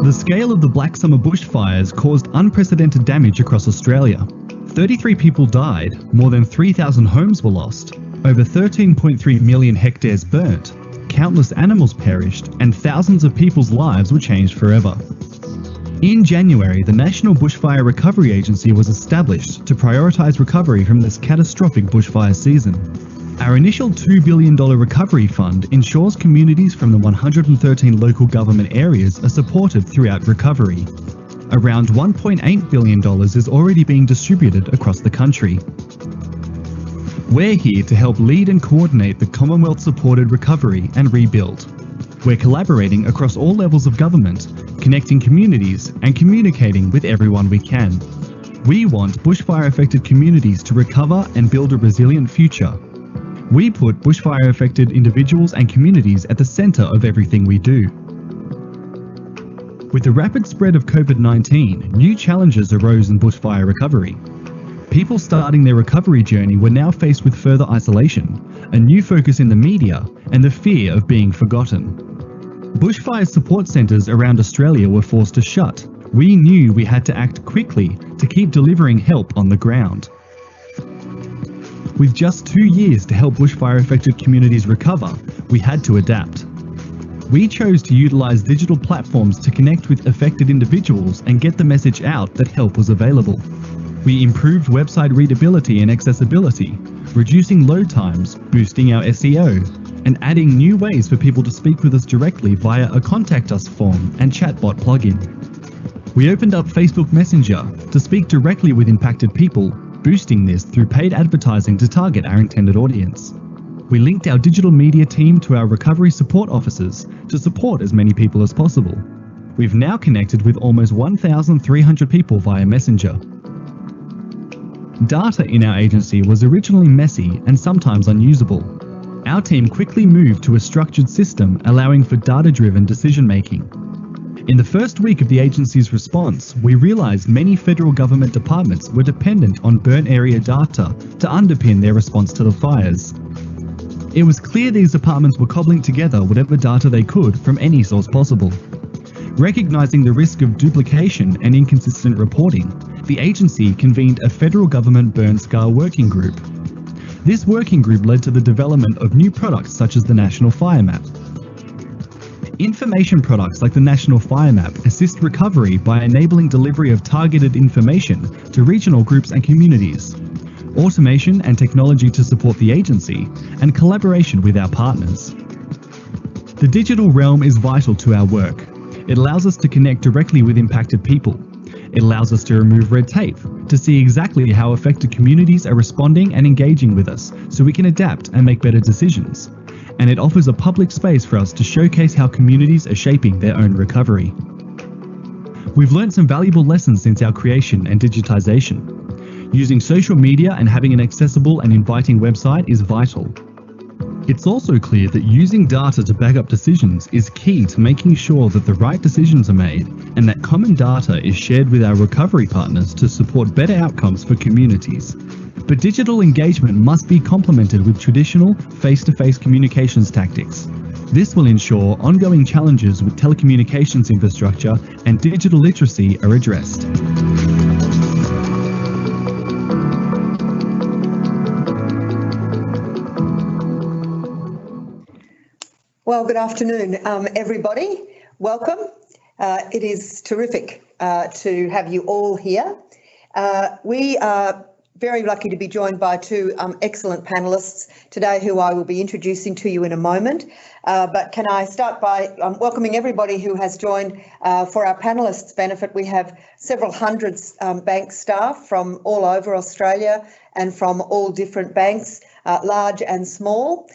The scale of the Black Summer bushfires caused unprecedented damage across Australia. 33 people died, more than 3,000 homes were lost, over 13.3 million hectares burnt, countless animals perished, and thousands of people's lives were changed forever. In January, the National Bushfire Recovery Agency was established to prioritise recovery from this catastrophic bushfire season. Our initial $2 billion recovery fund ensures communities from the 113 local government areas are supported throughout recovery. Around $1.8 billion is already being distributed across the country. We're here to help lead and coordinate the Commonwealth-supported recovery and rebuild. We're collaborating across all levels of government, connecting communities and communicating with everyone we can. We want bushfire-affected communities to recover and build a resilient future. We put bushfire-affected individuals and communities at the centre of everything we do. With the rapid spread of COVID-19, new challenges arose in bushfire recovery. People starting their recovery journey were now faced with further isolation, a new focus in the media, and the fear of being forgotten. Bushfire support centres around Australia were forced to shut. We knew we had to act quickly to keep delivering help on the ground. With just 2 years to help bushfire-affected communities recover, we had to adapt. We chose to utilise digital platforms to connect with affected individuals and get the message out that help was available. We improved website readability and accessibility, reducing load times, boosting our SEO, and adding new ways for people to speak with us directly via a Contact Us form and chatbot plugin. We opened up Facebook Messenger to speak directly with impacted people, boosting this through paid advertising to target our intended audience. We linked our digital media team to our recovery support officers to support as many people as possible. We've now connected with almost 1,300 people via Messenger. Data in our agency was originally messy and sometimes unusable. Our team quickly moved to a structured system allowing for data-driven decision-making. In the first week of the agency's response, we realised many federal government departments were dependent on burnt area data to underpin their response to the fires. It was clear these departments were cobbling together whatever data they could from any source possible. Recognising the risk of duplication and inconsistent reporting, the agency convened a federal government burn scar working group. This working group led to the development of new products such as the National Fire Map. Information products like the National Fire Map assist recovery by enabling delivery of targeted information to regional groups and communities, automation and technology to support the agency, and collaboration with our partners. The digital realm is vital to our work. It allows us to connect directly with impacted people. It allows us to remove red tape, to see exactly how affected communities are responding and engaging with us so we can adapt and make better decisions. And it offers a public space for us to showcase how communities are shaping their own recovery. We've learned some valuable lessons since our creation and digitisation. Using social media and having an accessible and inviting website is vital. It's also clear that using data to back up decisions is key to making sure that the right decisions are made and that common data is shared with our recovery partners to support better outcomes for communities. But digital engagement must be complemented with traditional face-to-face communications tactics. This will ensure ongoing challenges with telecommunications infrastructure and digital literacy are addressed. Well, good afternoon, everybody. Welcome. It is terrific to have you all here. We are very lucky to be joined by two excellent panellists today who I will be introducing to you in a moment. But can I start by welcoming everybody who has joined for our panellists' benefit. We have several hundreds bank staff from all over Australia and from all different banks, large and small.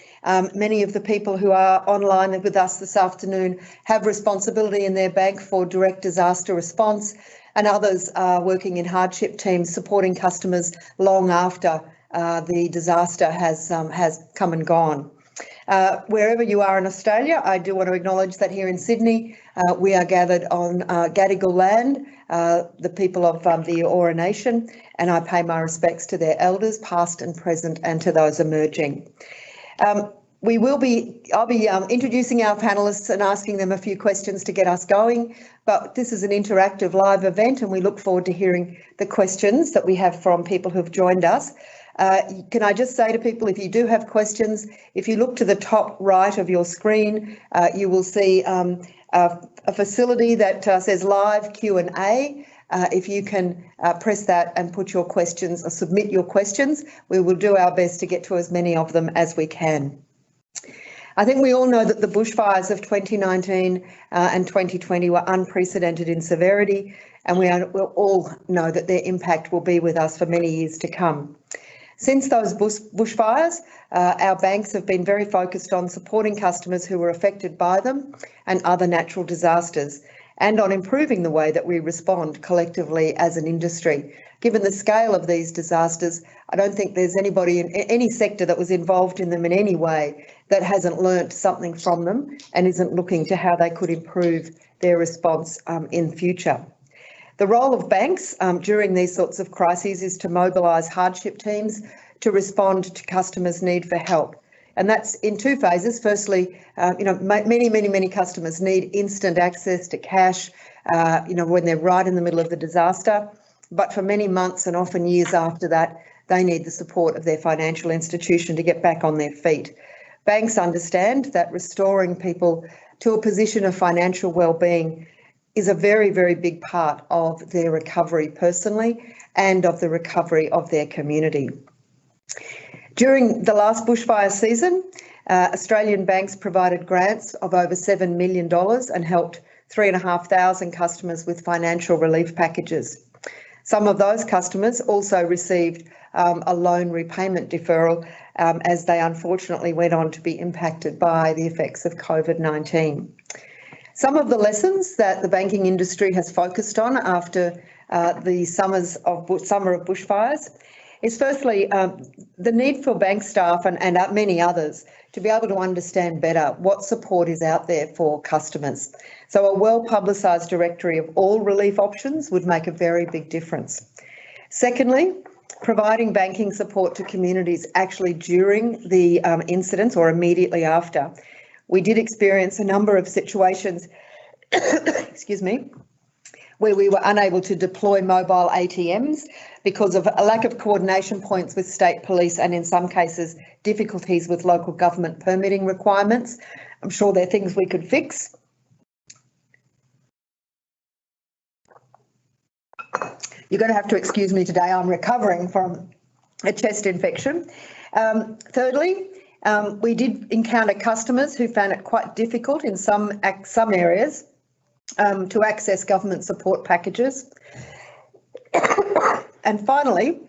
Many of the people who are online with us this afternoon have responsibility in their bank for direct disaster response, and others are working in hardship teams supporting customers long after the disaster has come and gone. Wherever you are in Australia, I do want to acknowledge that here in Sydney, we are gathered on Gadigal land, the people of the Eora Nation, and I pay my respects to their elders, past and present, and to those emerging. I'll be introducing our panellists and asking them a few questions to get us going, but this is an interactive live event and we look forward to hearing the questions that we have from people who've joined us. Can I just say to people, if you do have questions, if you look to the top right of your screen, you will see a facility that says live Q&A. If you can press that and put your questions or submit your questions, we will do our best to get to as many of them as we can. I think we all know that the bushfires of 2019 and 2020 were unprecedented in severity, and we all know that their impact will be with us for many years to come. Since those bushfires, our banks have been very focused on supporting customers who were affected by them and other natural disasters, and on improving the way that we respond collectively as an industry. Given the scale of these disasters, I don't think there's anybody in any sector that was involved in them in any way that hasn't learnt something from them and isn't looking to how they could improve their response in future. The role of banks during these sorts of crises is to mobilise hardship teams to respond to customers' need for help. And that's in two phases. Firstly, many customers need instant access to cash, when they're right in the middle of the disaster. But for many months and often years after that, they need the support of their financial institution to get back on their feet. Banks understand that restoring people to a position of financial well-being is a very, very big part of their recovery personally and of the recovery of their community. During the last bushfire season, Australian banks provided grants of over $7 million and helped 3,500 customers with financial relief packages. Some of those customers also received a loan repayment deferral as they unfortunately went on to be impacted by the effects of COVID-19. Some of the lessons that the banking industry has focused on after the summer of bushfires is firstly the need for bank staff and many others to be able to understand better what support is out there for customers. So a well-publicised directory of all relief options would make a very big difference. Secondly, providing banking support to communities actually during the incidents or immediately after. We did experience a number of situations, excuse me, where we were unable to deploy mobile ATMs because of a lack of coordination points with state police and in some cases difficulties with local government permitting requirements. I'm sure there are things we could fix. You're going to have to excuse me today, I'm recovering from a chest infection. Thirdly, we did encounter customers who found it quite difficult in some areas to access government support packages. And finally,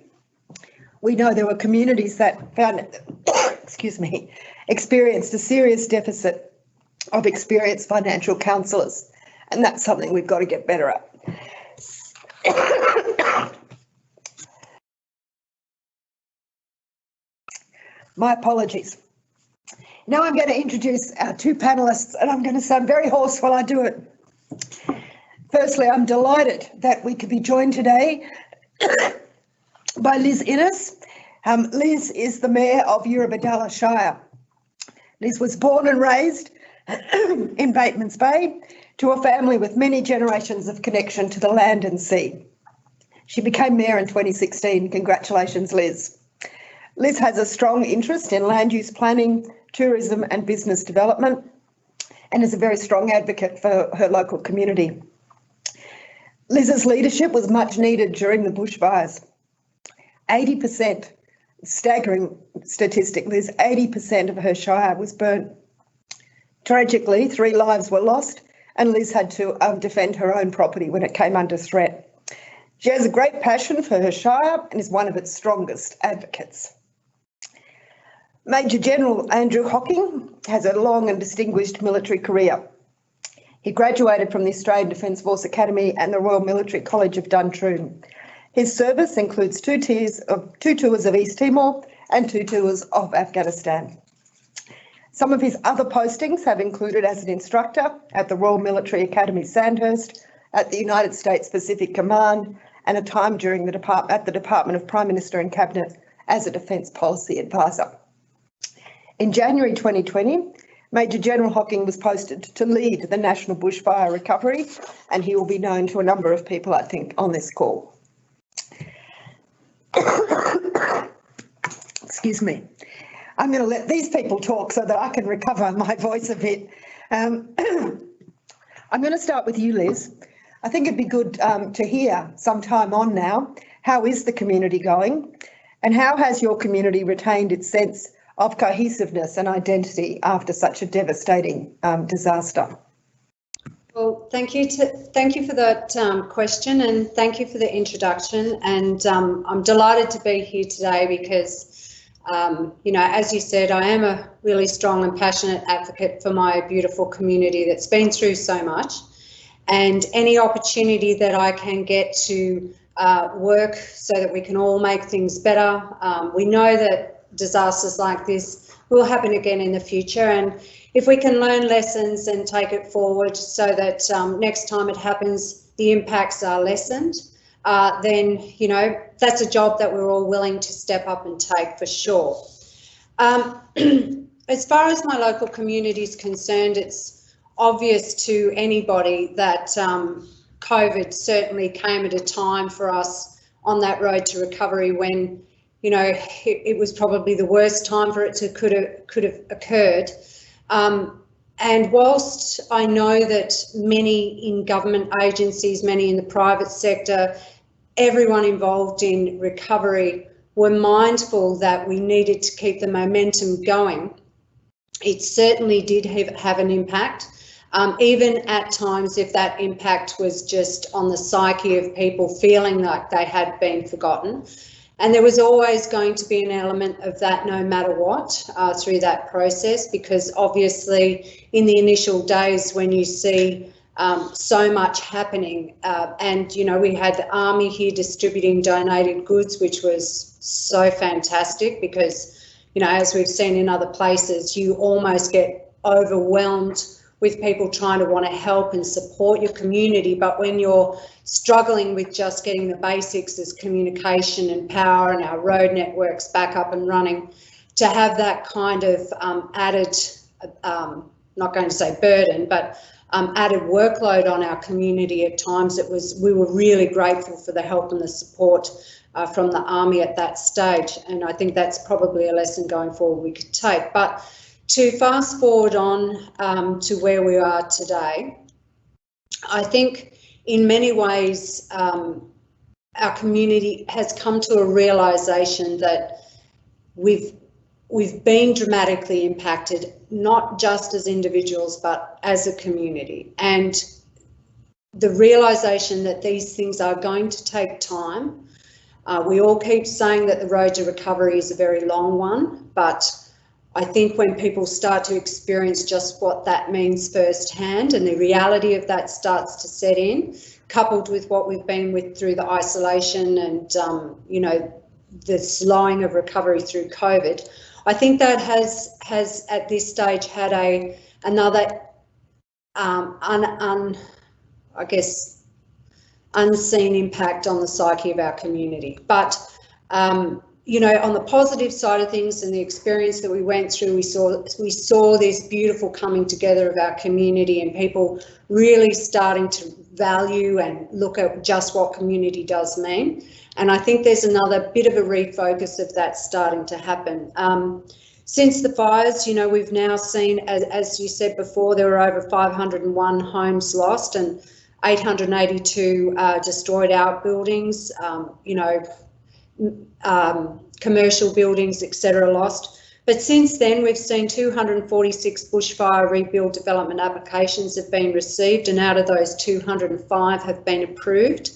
we know there were communities that found, experienced a serious deficit of experienced financial counsellors, and that's something we've got to get better at. My apologies. Now I'm going to introduce our two panellists, and I'm going to sound very hoarse while I do it. Firstly, I'm delighted that we could be joined today by Liz Innes. Liz is the Mayor of Eurobodalla Shire. Liz was born and raised in Batemans Bay to a family with many generations of connection to the land and sea. She became Mayor in 2016. Congratulations, Liz. Liz has a strong interest in land use planning, tourism and business development, and is a very strong advocate for her local community. Liz's leadership was much needed during the bushfires. 80%, staggering statistic, Liz, 80% of her shire was burnt. Tragically, 3 lives were lost, and Liz had to defend her own property when it came under threat. She has a great passion for her shire and is one of its strongest advocates. Major General Andrew Hocking has a long and distinguished military career. He graduated from the Australian Defence Force Academy and the Royal Military College of Duntroon. His service includes 2 tours of East Timor and 2 tours of Afghanistan. Some of his other postings have included as an instructor at the Royal Military Academy Sandhurst, at the United States Pacific Command, and a time during at the Department of Prime Minister and Cabinet as a Defence Policy Advisor. In January 2020, Major General Hocking was posted to lead the national bushfire recovery, and he will be known to a number of people, I think, on this call. Excuse me. I'm going to let these people talk so that I can recover my voice a bit. I'm going to start with you, Liz. I think it'd be good to hear some time on now, how is the community going, and how has your community retained its sense of cohesiveness and identity after such a devastating disaster? Well, thank you for that question, and thank you for the introduction. And I'm delighted to be here today because, as you said, I am a really strong and passionate advocate for my beautiful community that's been through so much. And any opportunity that I can get to work so that we can all make things better. We know that disasters like this will happen again in the future, and if we can learn lessons and take it forward so that next time it happens, the impacts are lessened, then, that's a job that we're all willing to step up and take for sure. As far as my local community is concerned, it's obvious to anybody that COVID certainly came at a time for us on that road to recovery when, it was probably the worst time for it to could have occurred. And whilst I know that many in government agencies, many in the private sector, everyone involved in recovery were mindful that we needed to keep the momentum going, it certainly did have an impact. Even at times, if that impact was just on the psyche of people feeling like they had been forgotten. And there was always going to be an element of that no matter what through that process, because obviously in the initial days when you see so much happening and, we had the Army here distributing donated goods, which was so fantastic because, as we've seen in other places, you almost get overwhelmed with people trying to want to help and support your community. But when you're struggling with just getting the basics as communication and power and our road networks back up and running, to have that kind of added, not going to say burden, but added workload on our community at times, we were really grateful for the help and the support from the Army at that stage. And I think that's probably a lesson going forward we could take. But to fast forward on to where we are today, I think in many ways our community has come to a realisation that we've been dramatically impacted, not just as individuals but as a community, and the realisation that these things are going to take time. We all keep saying that the road to recovery is a very long one, but I think when people start to experience just what that means firsthand and the reality of that starts to set in, coupled with what we've been with through the isolation and, the slowing of recovery through COVID, I think that has at this stage had another, unseen impact on the psyche of our community. But on the positive side of things and the experience that we went through, we saw this beautiful coming together of our community and people really starting to value and look at just what community does mean. And I think there's another bit of a refocus of that starting to happen. Since the fires, we've now seen, as you said before, there were over 501 homes lost and 882 destroyed outbuildings, commercial buildings, etc. lost. But since then, we've seen 246 bushfire rebuild development applications have been received, and out of those 205 have been approved.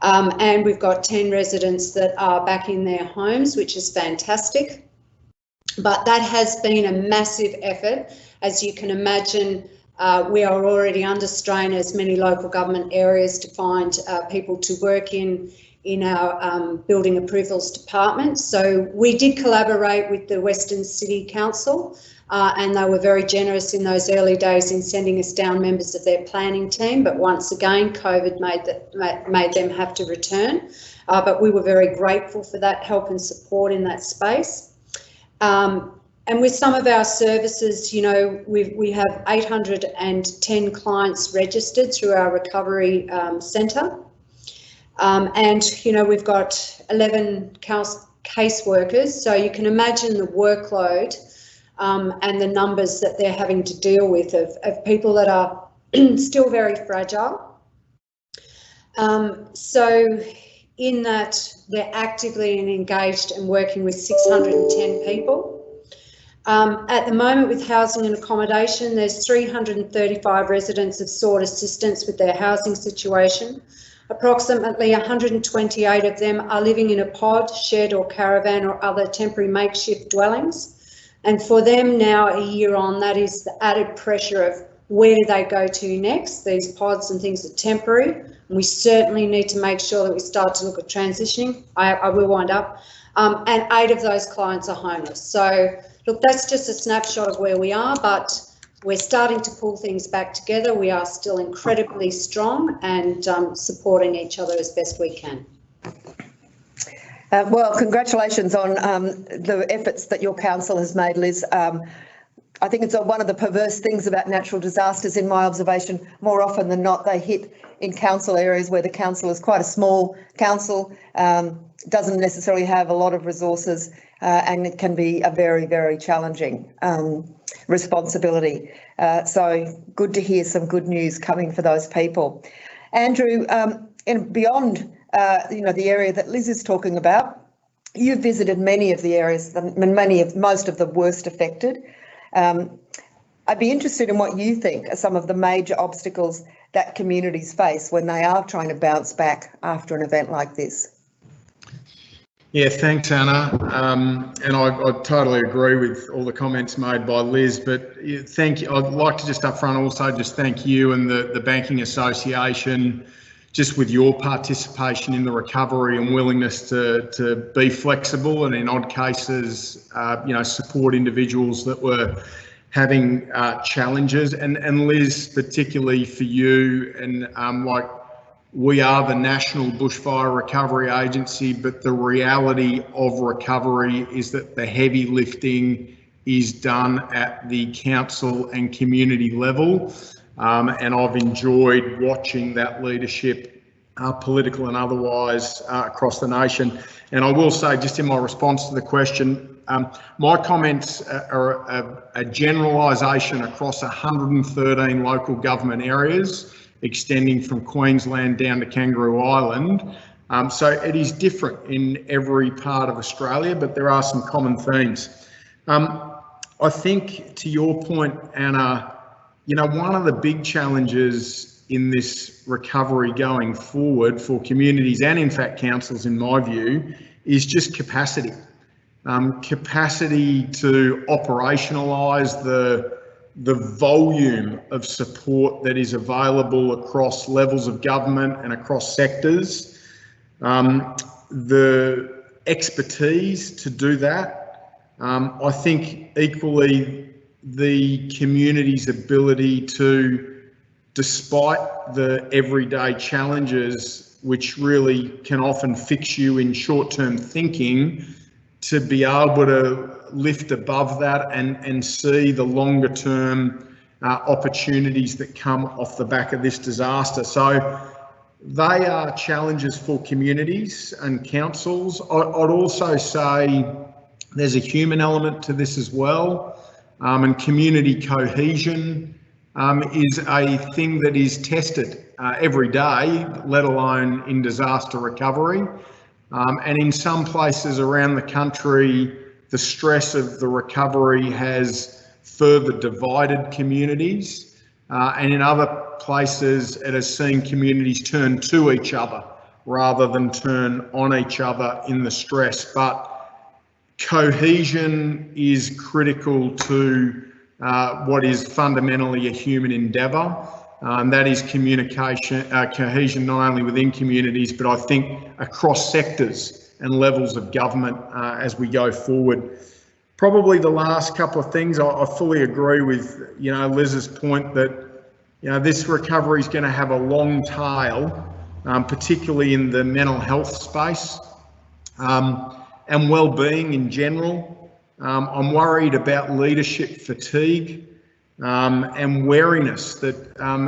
And we've got 10 residents that are back in their homes, which is fantastic. But that has been a massive effort. As you can imagine, we are already under strain as many local government areas to find people to work in our building approvals department. So we did collaborate with the Western City Council and they were very generous in those early days in sending us down members of their planning team. But once again, COVID made them have to return. But we were very grateful for that help and support in that space. And with some of our services, you know, we have 810 clients registered through our recovery centre. And, you know, we've got 11 caseworkers, so you can imagine the workload and the numbers that they're having to deal with of people that are still very fragile. So in that, they're actively and engaged and working with 610 people. At the moment with housing and accommodation, there's 335 residents have sought assistance with their housing situation. Approximately 128 of them are living in a pod, shed or caravan or other temporary makeshift dwellings. And for them now, a year on, that is the added pressure of where do they go to next? These pods and things are temporary. And we certainly need to make sure that we start to look at transitioning. I will wind up. And 8 of those clients are homeless. So look, that's just a snapshot of where we are, but we're starting to pull things back together. We are still incredibly strong and supporting each other as best we can. Well, congratulations on the efforts that your council has made, Liz. I think it's one of the perverse things about natural disasters, in my observation. More often than not, they hit in council areas where the council is quite a small council, doesn't necessarily have a lot of resources, and it can be a very, very challenging responsibility. So good to hear some good news coming for those people. Andrew, and beyond the area that Liz is talking about, you've visited many of the areas, most of the worst affected. I'd be interested in what you think are some of the major obstacles that communities face when they are trying to bounce back after an event like this. Yeah, thanks, Anna. And I totally agree with all the comments made by Liz, but thank you. I'd like to just up front also just thank you and the Banking Association just with your participation in the recovery and willingness to be flexible and in odd cases, support individuals that were having challenges. And Liz, particularly for you, and we are the National Bushfire Recovery Agency, but the reality of recovery is that the heavy lifting is done at the council and community level. And I've enjoyed watching that leadership, political and otherwise, across the nation. And I will say, just in my response to the question, my comments are a generalisation across 113 local government areas, extending from Queensland down to Kangaroo Island. So it is different in every part of Australia, but there are some common themes. I think, to your point, Anna, one of the big challenges in this recovery going forward for communities and, in fact, councils, in my view, is just capacity. Capacity to operationalise the volume of support that is available across levels of government and across sectors, the expertise to do that. I think equally the community's ability to, despite the everyday challenges, which really can often fix you in short-term thinking, to be able to lift above that and see the longer term opportunities that come off the back of this disaster. So they are challenges for communities and councils. I'd also say there's a human element to this as well, and community cohesion is a thing that is tested every day, let alone in disaster recovery. And in some places around the country, the stress of the recovery has further divided communities, and in other places it has seen communities turn to each other rather than turn on each other in the stress. But cohesion is critical to what is fundamentally a human endeavour. That is communication, cohesion, not only within communities, but I think across sectors and levels of government as we go forward. Probably the last couple of things, I fully agree with Liz's point that this recovery is going to have a long tail, particularly in the mental health space and well-being in general. I'm worried about leadership fatigue and wariness, that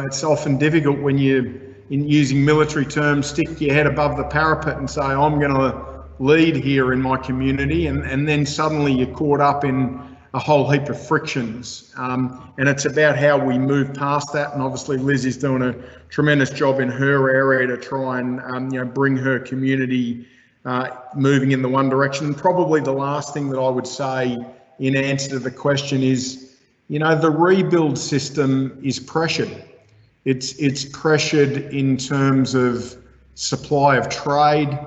it's often difficult when you, in using military terms, stick your head above the parapet and say, I'm going to lead here in my community, and then suddenly you're caught up in a whole heap of frictions. And it's about how we move past that. And obviously Liz is doing a tremendous job in her area to try and bring her community moving in the one direction. And probably the last thing that I would say in answer to the question is, the rebuild system is pressured. It's pressured in terms of supply of trade,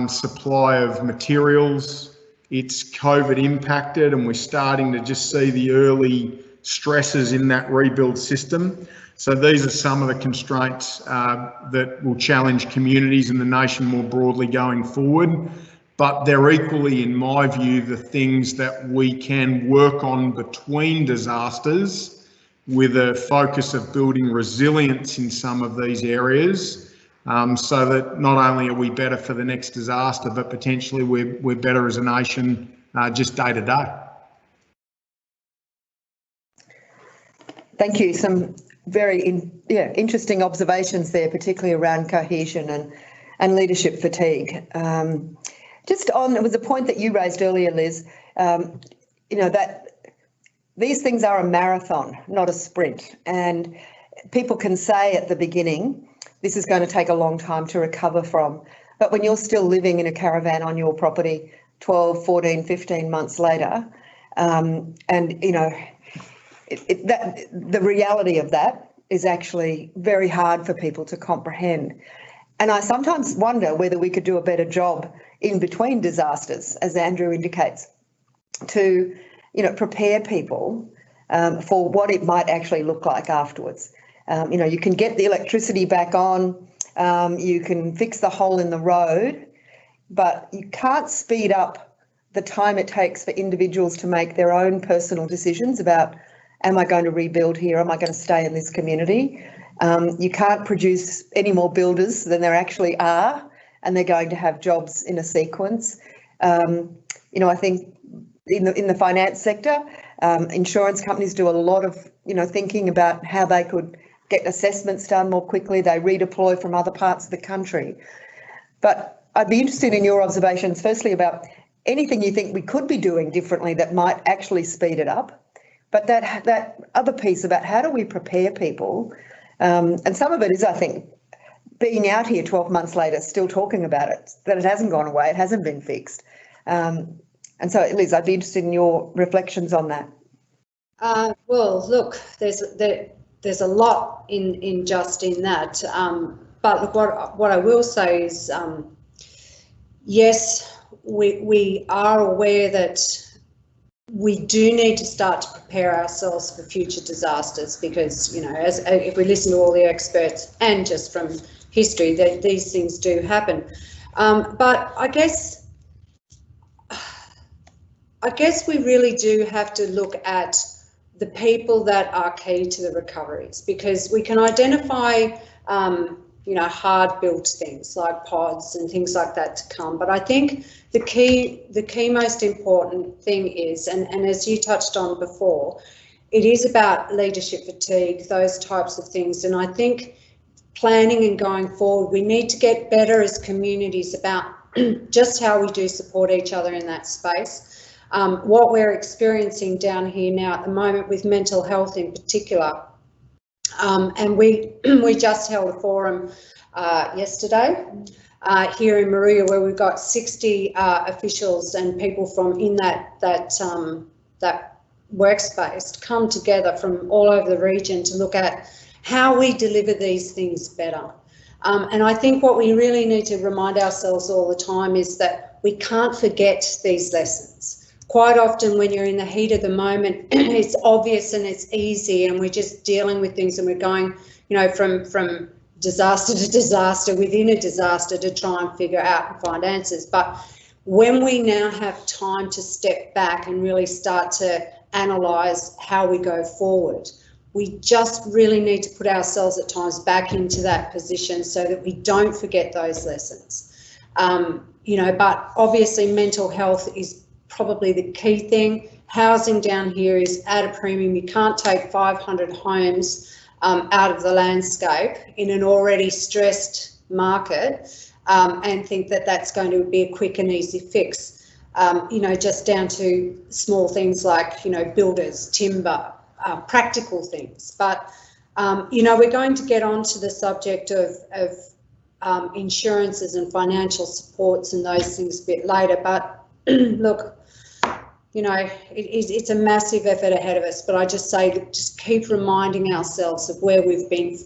supply of materials. It's COVID impacted, and we're starting to just see the early stresses in that rebuild system. So these are some of the constraints that will challenge communities and the nation more broadly going forward. But they're equally, in my view, the things that we can work on between disasters, with a focus of building resilience in some of these areas, so that not only are we better for the next disaster, but potentially we're better as a nation just day to day. Thank you. Some very interesting observations there, particularly around cohesion and leadership fatigue. It was a point that you raised earlier, Liz, that these things are a marathon, not a sprint. And people can say at the beginning, this is going to take a long time to recover from. But when you're still living in a caravan on your property 12, 14, 15 months later, the reality of that is actually very hard for people to comprehend. And I sometimes wonder whether we could do a better job in between disasters, as Andrew indicates, to prepare people for what it might actually look like afterwards. You can get the electricity back on, you can fix the hole in the road, but you can't speed up the time it takes for individuals to make their own personal decisions about, am I going to rebuild here? Am I going to stay in this community? You can't produce any more builders than there actually are, and they're going to have jobs in a sequence. I think in the finance sector, insurance companies do a lot of, thinking about how they could get assessments done more quickly. They redeploy from other parts of the country. But I'd be interested in your observations, firstly, about anything you think we could be doing differently that might actually speed it up. But that other piece about how do we prepare people, and some of it is, I think, being out here 12 months later, still talking about it, that it hasn't gone away, it hasn't been fixed. And so, Liz, I'd be interested in your reflections on that. Well, look, there's a lot in that. But look, what I will say is, yes, we are aware that we do need to start to prepare ourselves for future disasters, because, if we listen to all the experts and just from history, that these things do happen. But I guess we really do have to look at the people that are key to the recoveries, because we can identify, hard-built things like pods and things like that to come. But I think the key most important thing is, and as you touched on before, it is about leadership fatigue, those types of things. And I think planning and going forward, we need to get better as communities about just how we do support each other in that space. What we're experiencing down here now at the moment with mental health in particular, and we just held a forum yesterday here in Maria, where we've got 60 officials and people from in that workspace come together from all over the region to look at how we deliver these things better. And I think what we really need to remind ourselves all the time is that we can't forget these lessons. Quite often when you're in the heat of the moment, it's obvious and it's easy, and we're just dealing with things, and we're going, from disaster to disaster within a disaster to try and figure out and find answers. But when we now have time to step back and really start to analyse how we go forward, we just really need to put ourselves at times back into that position so that we don't forget those lessons. But obviously mental health is probably the key thing. Housing down here is at a premium. You can't take 500 homes out of the landscape in an already stressed market and think that that's going to be a quick and easy fix. Just down to small things like, builders, timber, practical things. But, we're going to get on to the subject of insurances and financial supports and those things a bit later. But look, it's a massive effort ahead of us. But I just say that just keep reminding ourselves of where we've been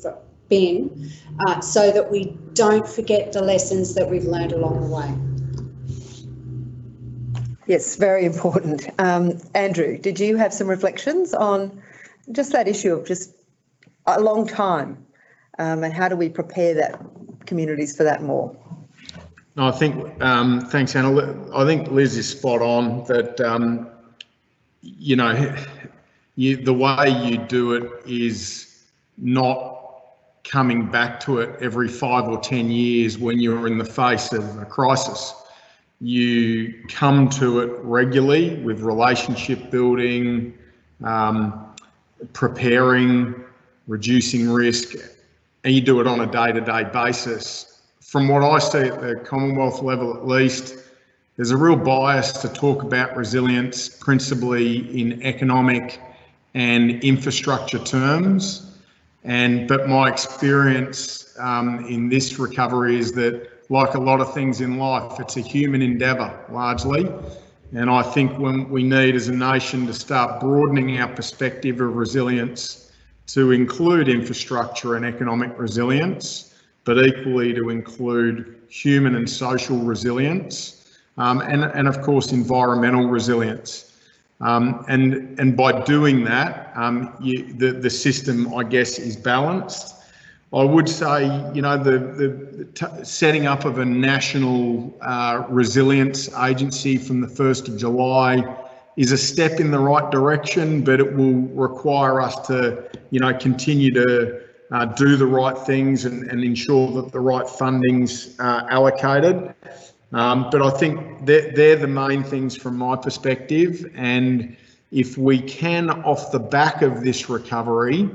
so that we don't forget the lessons that we've learned along the way. Yes, very important. Andrew, did you have some reflections on just that issue of just a long time and how do we prepare that communities for that more? No, I think, thanks, Anna. I think Liz is spot on that, the way you do it is not coming back to it every 5 or 10 years when you're in the face of a crisis. You come to it regularly with relationship building, preparing, reducing risk, and you do it on a day-to-day basis. From what I see at the Commonwealth level at least, there's a real bias to talk about resilience principally in economic and infrastructure terms. But my experience in this recovery is that, like a lot of things in life, it's a human endeavour largely. And I think when we need as a nation to start broadening our perspective of resilience to include infrastructure and economic resilience, but equally to include human and social resilience, and of course environmental resilience. And by doing that, the system, I guess, is balanced. I would say, the setting up of a national resilience agency from the 1st of July is a step in the right direction, but it will require us to, continue to do the right things and ensure that the right funding's allocated. But I think they're the main things from my perspective. And if we can, off the back of this recovery,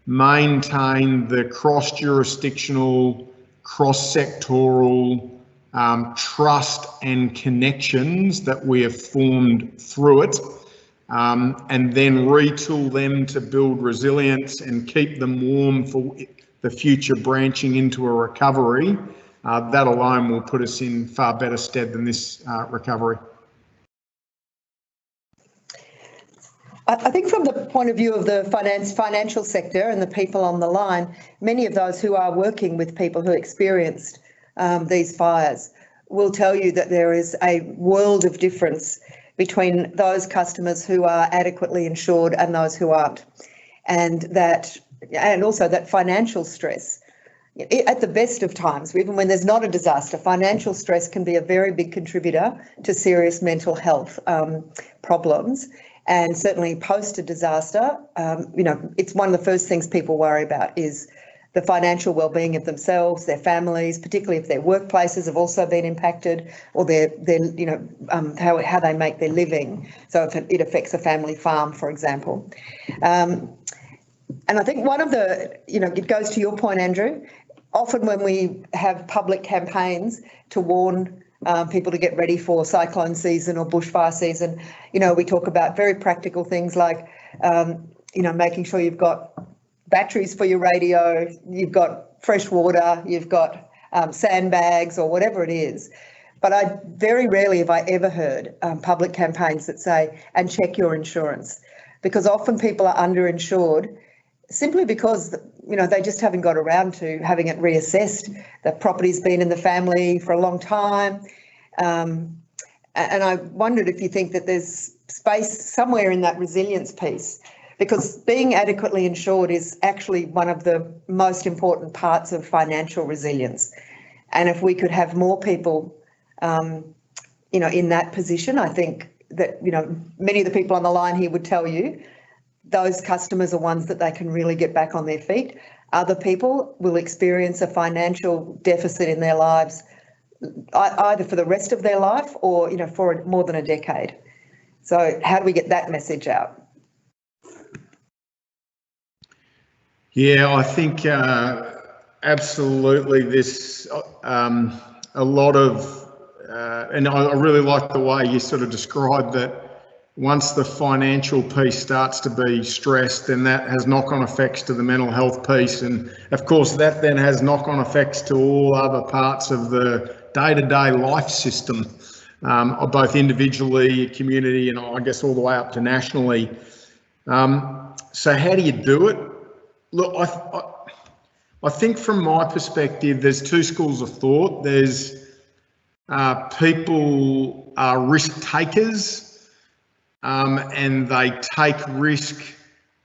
maintain the cross-jurisdictional, cross-sectoral trust and connections that we have formed through it, and then retool them to build resilience and keep them warm for the future branching into a recovery, that alone will put us in far better stead than this recovery. I think from the point of view of the financial sector and the people on the line, many of those who are working with people who experienced these fires will tell you that there is a world of difference between those customers who are adequately insured and those who aren't, and also that financial stress. At the best of times, even when there's not a disaster, financial stress can be a very big contributor to serious mental health problems. And certainly post a disaster, it's one of the first things people worry about is the financial well-being of themselves, their families, particularly if their workplaces have also been impacted, or how they make their living. So if it affects a family farm, for example. And I think one of it goes to your point, Andrew. Often when we have public campaigns to warn people to get ready for cyclone season or bushfire season, we talk about very practical things like, making sure you've got batteries for your radio, you've got fresh water, you've got sandbags or whatever it is. But very rarely have I ever heard public campaigns that say, and check your insurance, because often people are underinsured simply because, they just haven't got around to having it reassessed. The property's been in the family for a long time. And I wondered if you think that there's space somewhere in that resilience piece, because being adequately insured is actually one of the most important parts of financial resilience. And if we could have more people, in that position, I think that, many of the people on the line here would tell you those customers are ones that they can really get back on their feet. Other people will experience a financial deficit in their lives, either for the rest of their life or, for more than a decade. So how do we get that message out? Yeah, I think absolutely this, a lot of, and I really like the way you sort of described that once the financial piece starts to be stressed, then that has knock-on effects to the mental health piece. And of course, that then has knock-on effects to all other parts of the day-to-day life system, both individually, community, and I guess all the way up to nationally. So how do you do it? Look, I think from my perspective, there's two schools of thought. There's people are risk takers, and they take risk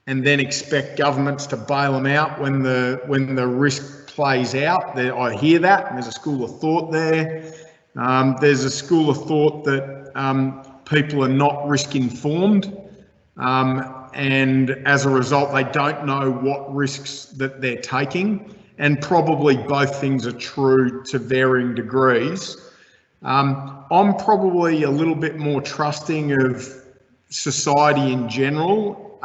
and then expect governments to bail them out when the risk plays out. I hear that, and there's a school of thought there. There's a school of thought that people are not risk informed, and as a result, they don't know what risks that they're taking. And probably both things are true to varying degrees. I'm probably a little bit more trusting of society in general,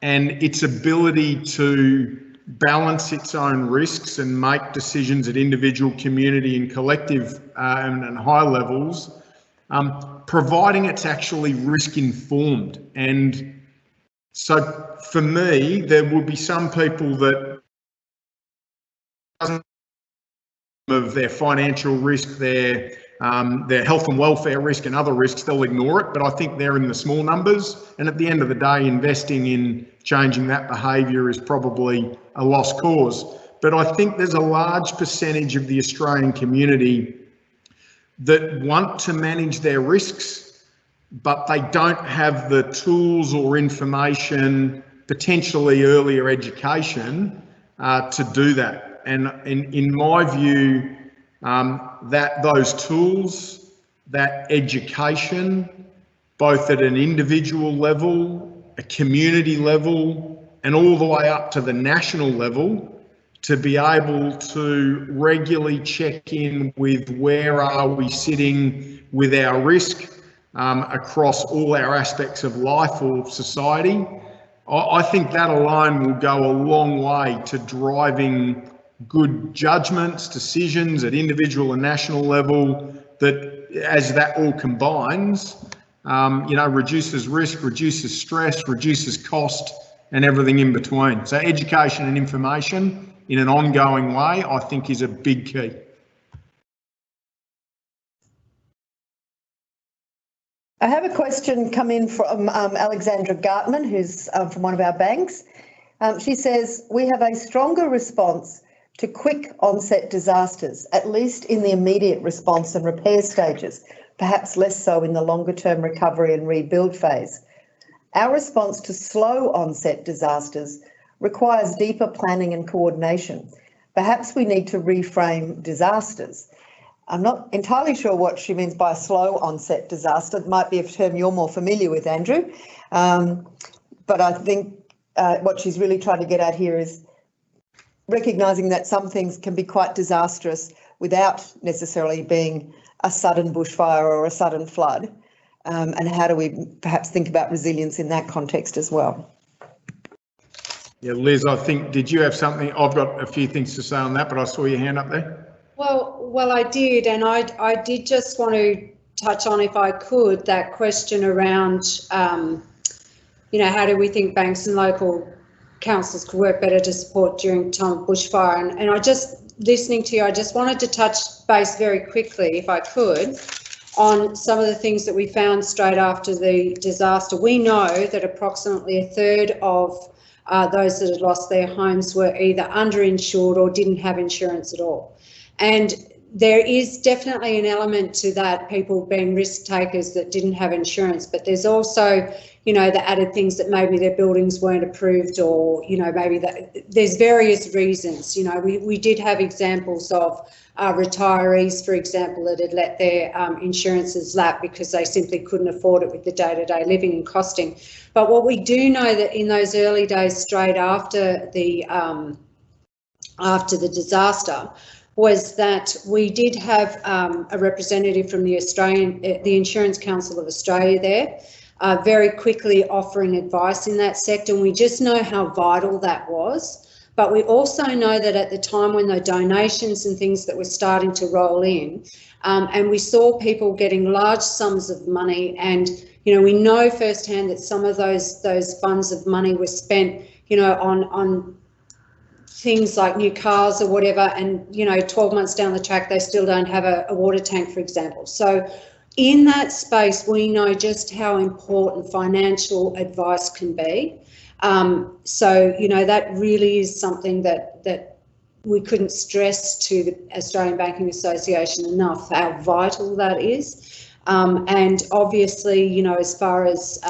and its ability to balance its own risks and make decisions at individual, community and collective and high levels, providing it's actually risk informed. And so for me, there will be some people that of their financial risk, their health and welfare risk and other risks, they'll ignore it. But I think they're in the small numbers. And at the end of the day, investing in changing that behaviour is probably a lost cause. But I think there's a large percentage of the Australian community that want to manage their risks, but they don't have the tools or information, potentially earlier education, to do that. And in my view, that those tools, that education, both at an individual level, a community level, and all the way up to the national level, to be able to regularly check in with where are we sitting with our risk across all our aspects of life or society. I think that alone will go a long way to driving good judgments, decisions at individual and national level, that as that all combines, reduces risk, reduces stress, reduces cost and everything in between. So education and information in an ongoing way, I think, is a big key. I have a question come in from Alexandra Gartman, who's from one of our banks. She says, we have a stronger response to quick onset disasters, at least in the immediate response and repair stages, perhaps less so in the longer term recovery and rebuild phase. Our response to slow onset disasters requires deeper planning and coordination. Perhaps we need to reframe disasters. I'm not entirely sure what she means by a slow onset disaster. It might be a term you're more familiar with, Andrew. But I think what she's really trying to get at here is recognising that some things can be quite disastrous without necessarily being a sudden bushfire or a sudden flood. And how do we perhaps think about resilience in that context as well? Yeah, Liz, I think, did you have something? I've got a few things to say on that, but I saw your hand up there. Well, I did, and I did just want to touch on, if I could, that question around, how do we think banks and local councils could work better to support during time of bushfire? And I just, listening to you, I just wanted to touch base very quickly, if I could, on some of the things that we found straight after the disaster. We know that approximately a third of those that had lost their homes were either underinsured or didn't have insurance at all. And there is definitely an element to that, people being risk takers that didn't have insurance, but there's also, the added things that maybe their buildings weren't approved, or, maybe that there's various reasons. We did have examples of retirees, for example, that had let their insurances lap because they simply couldn't afford it with the day-to-day living and costing. But what we do know that in those early days straight after the disaster, was that we did have a representative from the Insurance Council of Australia there, very quickly offering advice in that sector, and we just know how vital that was. But we also know that at the time when the donations and things that were starting to roll in, and we saw people getting large sums of money, and we know firsthand that some of those funds of money were spent, on things like new cars or whatever, and 12 months down the track they still don't have a water tank, for example. So in that space we know just how important financial advice can be. So that really is something that we couldn't stress to the Australian Banking Association enough, how vital that is. And obviously, as far as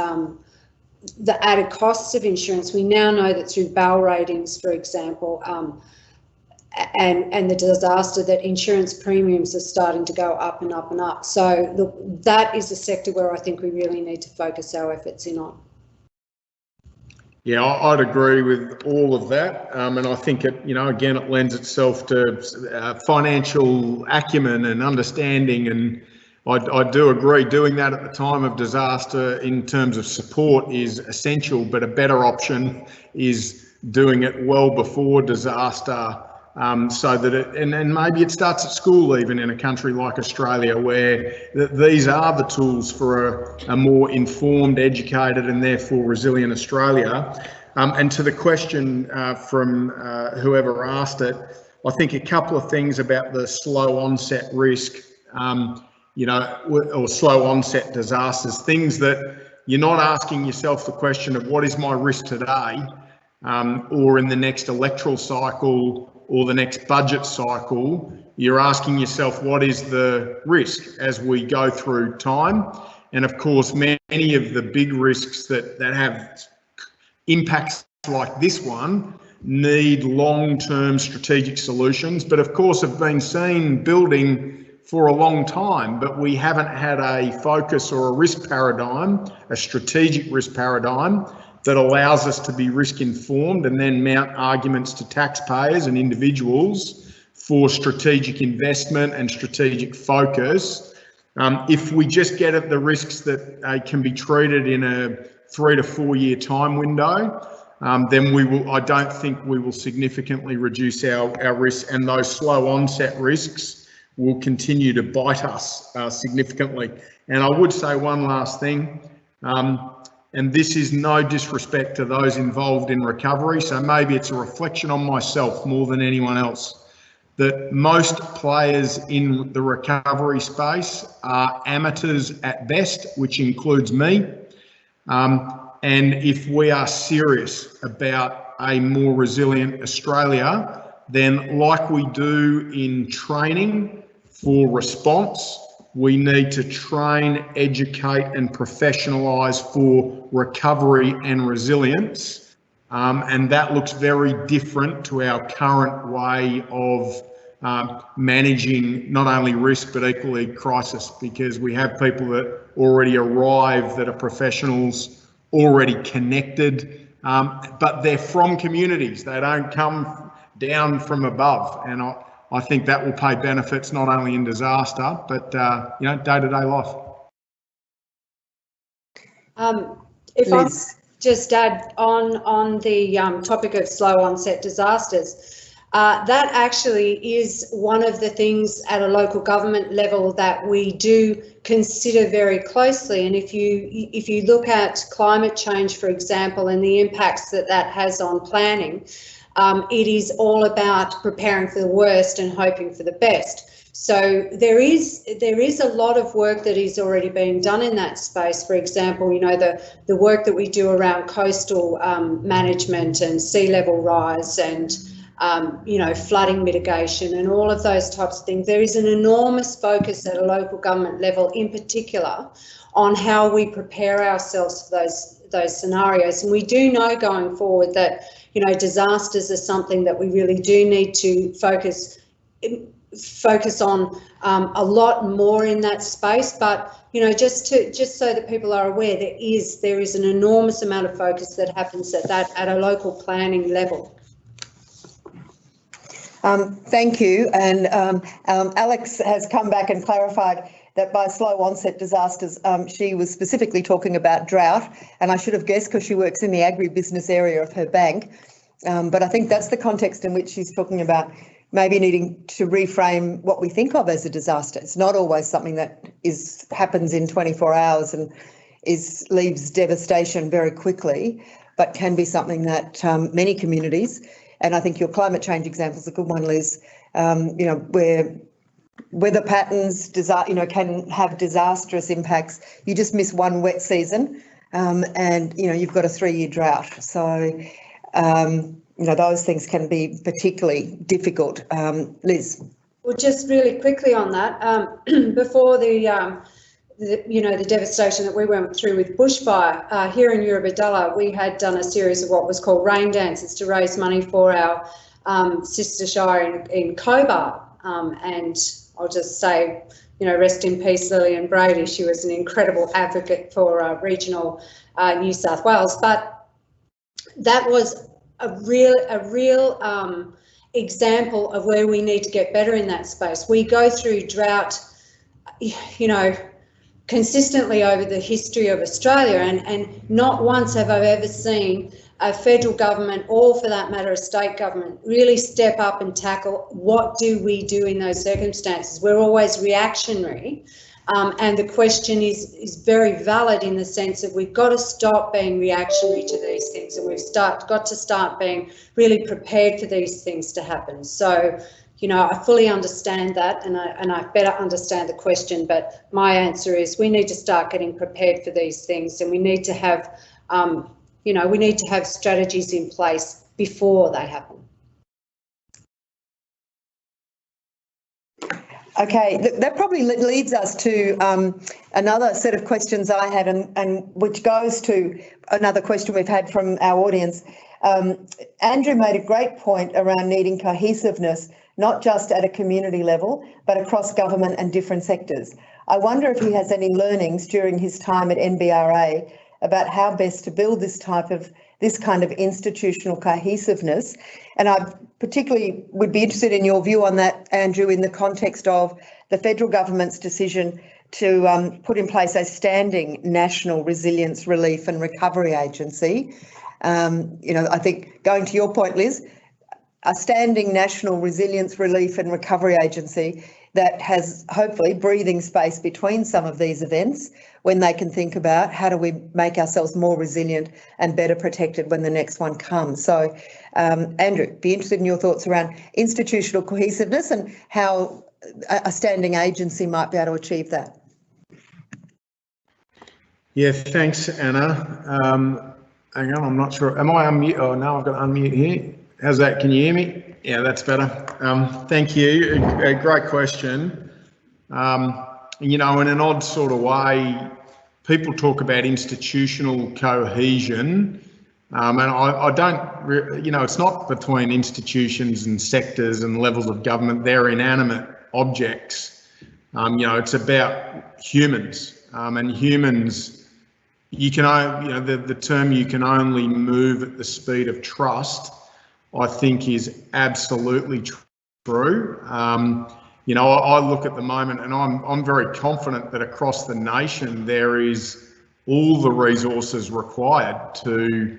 the added costs of insurance, we now know that through BAL ratings, for example, and the disaster, that insurance premiums are starting to go up and up and up. So that is a sector where I think we really need to focus our efforts in on. Yeah, I'd agree with all of that, and I think it, again, it lends itself to financial acumen and understanding, and I do agree doing that at the time of disaster in terms of support is essential, but a better option is doing it well before disaster, so that and maybe it starts at school, even in a country like Australia, where these are the tools for a more informed, educated and therefore resilient Australia. And to the question from whoever asked it, I think a couple of things about the slow onset risk, or slow onset disasters, things that you're not asking yourself the question of what is my risk today, or in the next electoral cycle or the next budget cycle. You're asking yourself, what is the risk as we go through time? And of course, many of the big risks that have impacts like this one need long-term strategic solutions, but of course have been seen building for a long time, but we haven't had a focus or a risk paradigm, a strategic risk paradigm that allows us to be risk informed and then mount arguments to taxpayers and individuals for strategic investment and strategic focus. If we just get at the risks that can be treated in a 3 to 4 year time window, then I don't think we will significantly reduce our risks, and those slow onset risks will continue to bite us significantly. And I would say one last thing, and this is no disrespect to those involved in recovery, so maybe it's a reflection on myself more than anyone else, that most players in the recovery space are amateurs at best, which includes me. And if we are serious about a more resilient Australia, then like we do in training for response, we need to train, educate and professionalise for recovery and resilience. And that looks very different to our current way of managing not only risk but equally crisis, because we have people that already arrive that are professionals, already connected, but they're from communities. They don't come down from above. And I think that will pay benefits not only in disaster, but day-to-day life. If I just add on the topic of slow onset disasters, that actually is one of the things at a local government level that we do consider very closely. And if you look at climate change, for example, and the impacts that has on planning, it is all about preparing for the worst and hoping for the best. So there is a lot of work that is already being done in that space. For example, the work that we do around coastal management and sea level rise and flooding mitigation and all of those types of things. There is an enormous focus at a local government level, in particular, on how we prepare ourselves for those scenarios. And we do know going forward that disasters are something that we really do need to focus on a lot more in that space. But just so that people are aware, there is an enormous amount of focus that happens at a local planning level. Thank you. And Alex has come back and clarified that by slow onset disasters, she was specifically talking about drought. And I should have guessed because she works in the agribusiness area of her bank. But I think that's the context in which she's talking about maybe needing to reframe what we think of as a disaster. It's not always something that happens in 24 hours and leaves devastation very quickly, but can be something that many communities, and I think your climate change example is a good one, Liz, where weather patterns can have disastrous impacts. You just miss one wet season and you've got a 3-year drought. So those things can be particularly difficult. Liz. Well, just really quickly on that, before the devastation that we went through with bushfire, here in Eurobodalla, we had done a series of what was called rain dances to raise money for our sister Shire in Cobar. And I'll just say, rest in peace, Lillian Brady. She was an incredible advocate for regional New South Wales. But that was a real example of where we need to get better in that space. We go through drought, consistently over the history of Australia, and not once have I ever seen a federal government, or for that matter a state government, really step up and tackle what do we do in those circumstances. We're always reactionary, and the question is very valid in the sense that we've got to stop being reactionary to these things, and we've got to start being really prepared for these things to happen. So, I fully understand that, and I better understand the question, but my answer is we need to start getting prepared for these things, and we need to have, strategies in place before they happen. Okay, that probably leads us to another set of questions I had, and which goes to another question we've had from our audience. Andrew made a great point around needing cohesiveness, not just at a community level, but across government and different sectors. I wonder if he has any learnings during his time at NBRA about how best to build this kind of institutional cohesiveness. And I particularly would be interested in your view on that, Andrew, in the context of the federal government's decision to put in place a standing National Resilience Relief and Recovery Agency. I think, going to your point, Liz, a standing National Resilience Relief and Recovery Agency that has hopefully breathing space between some of these events when they can think about how do we make ourselves more resilient and better protected when the next one comes. So, Andrew, be interested in your thoughts around institutional cohesiveness and how a standing agency might be able to achieve that. Yeah, thanks, Anna. Hang on, I'm not sure. Am I unmute? Oh, no, I've got to unmute here. How's that? Can you hear me? Yeah, that's better. Thank you. A great question. In an odd sort of way, people talk about institutional cohesion, and I don't, it's not between institutions and sectors and levels of government. They're inanimate objects. It's about humans, and humans. You can, the term "you can only move at the speed of trust," I think is absolutely true. I look at the moment, and I'm very confident that across the nation there is all the resources required to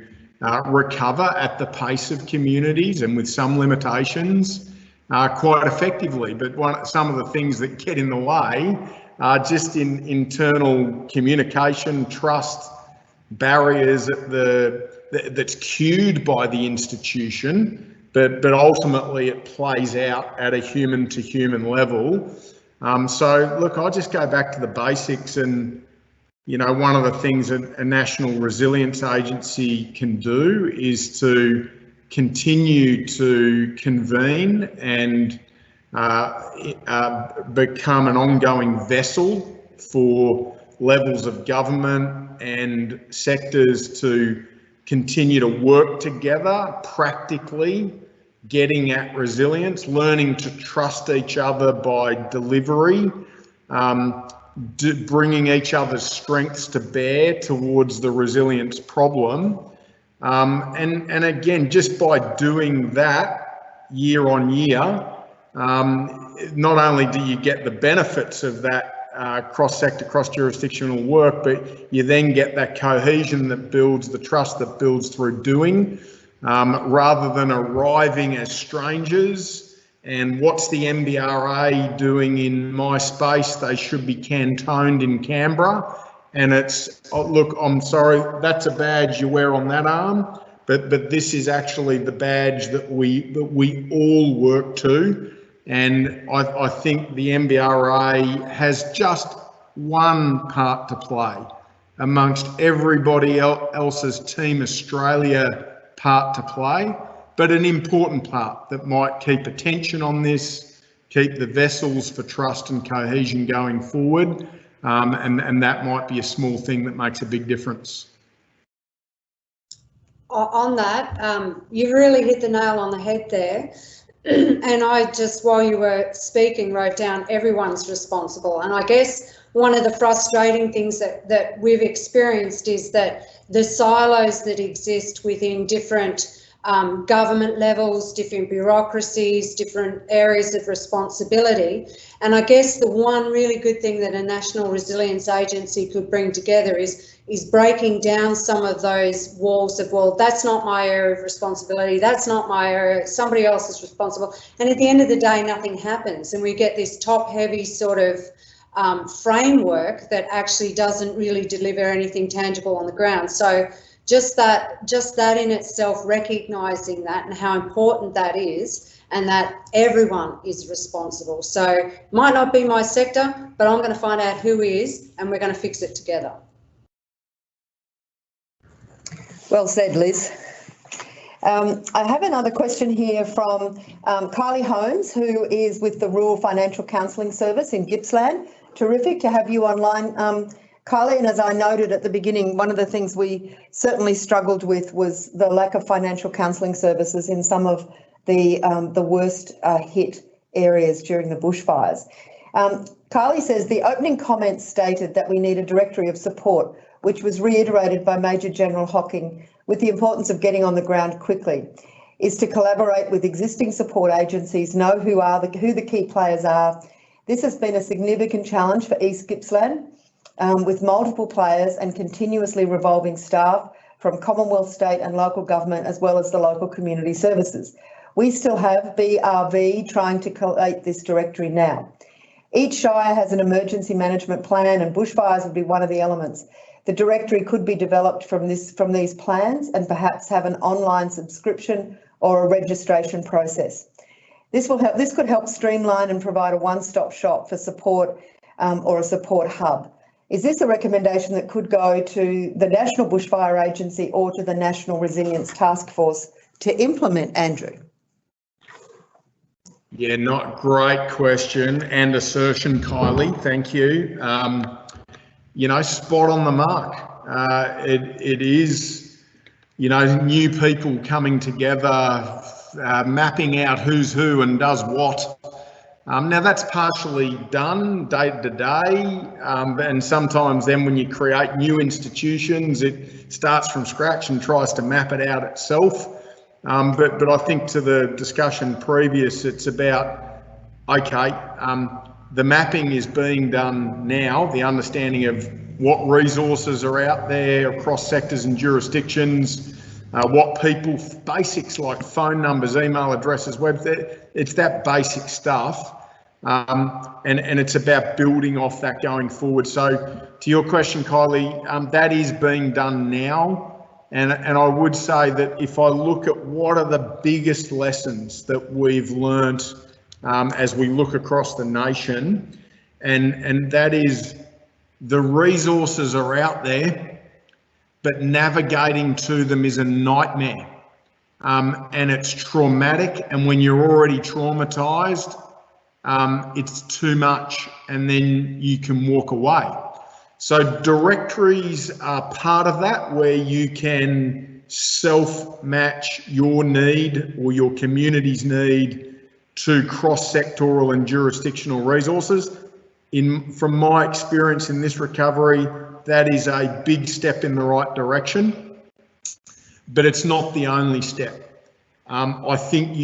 recover at the pace of communities, and with some limitations, quite effectively. But some of the things that get in the way are just in internal communication, trust, barriers that's cued by the institution, but ultimately it plays out at a human to human level. So look, I'll just go back to the basics, and one of the things a National Resilience Agency can do is to continue to convene and become an ongoing vessel for levels of government and sectors to continue to work together practically, getting at resilience, learning to trust each other by delivery, bringing each other's strengths to bear towards the resilience problem. And again, just by doing that, year on year, not only do you get the benefits of that cross-sector, cross-jurisdictional work, but you then get that cohesion that builds the trust that builds through doing, rather than arriving as strangers. And what's the MBRA doing in my space? They should be cantoned in Canberra. And it's, oh, look, I'm sorry, that's a badge you wear on that arm, but this is actually the badge that we all work to. And I think the MBRA has just one part to play amongst everybody else's Team Australia part to play, but an important part that might keep attention on this, keep the vessels for trust and cohesion going forward. And that might be a small thing that makes a big difference. On that, you really hit the nail on the head there. And I just, while you were speaking, wrote down everyone's responsible. And I guess one of the frustrating things that we've experienced is that the silos that exist within different government levels, different bureaucracies, different areas of responsibility. And I guess the one really good thing that a National Resilience Agency could bring together is breaking down some of those walls of, well, that's not my area of responsibility, that's not my area, somebody else is responsible. And at the end of the day, nothing happens. And we get this top-heavy sort of framework that actually doesn't really deliver anything tangible on the ground. So just that in itself, recognising that and how important that is, and that everyone is responsible. So might not be my sector, but I'm going to find out who is, and we're going to fix it together. Well said, Liz. I have another question here from Kylie Holmes, who is with the Rural Financial Counselling Service in Gippsland. Terrific to have you online, Kylie. And as I noted at the beginning, one of the things we certainly struggled with was the lack of financial counselling services in some of the worst hit areas during the bushfires. Kylie says the opening comments stated that we need a directory of support, which was reiterated by Major General Hocking, with the importance of getting on the ground quickly, is to collaborate with existing support agencies, know who the key players are. This has been a significant challenge for East Gippsland, with multiple players and continuously revolving staff from Commonwealth, state and local government, as well as the local community services. We still have BRV trying to collate this directory now. Each Shire has an emergency management plan, and bushfires would be one of the elements. The directory could be developed from these plans and perhaps have an online subscription or a registration process. This could help streamline and provide a one-stop shop for support or a support hub. Is this a recommendation that could go to the National Bushfire Agency or to the National Resilience Task Force to implement, Andrew? Yeah, not great question and assertion, Kylie. Thank you. You know, spot on the mark. It is, you know, new people coming together, mapping out who's who and does what. Now that's partially done day to day, and sometimes then when you create new institutions, it starts from scratch and tries to map it out itself. But I think to the discussion previous, it's about, okay, the mapping is being done now, the understanding of what resources are out there across sectors and jurisdictions, what people, basics like phone numbers, email addresses, it's that basic stuff. And it's about building off that going forward. So to your question, Kylie, that is being done now. And I would say that if I look at what are the biggest lessons that we've learnt as we look across the nation, and that is the resources are out there, but navigating to them is a nightmare. And it's traumatic. And when you're already traumatized, it's too much, and then you can walk away. So directories are part of that, where you can self-match your need or your community's need to cross-sectoral and jurisdictional resources. From my experience in this recovery, that is a big step in the right direction, but it's not the only step. I think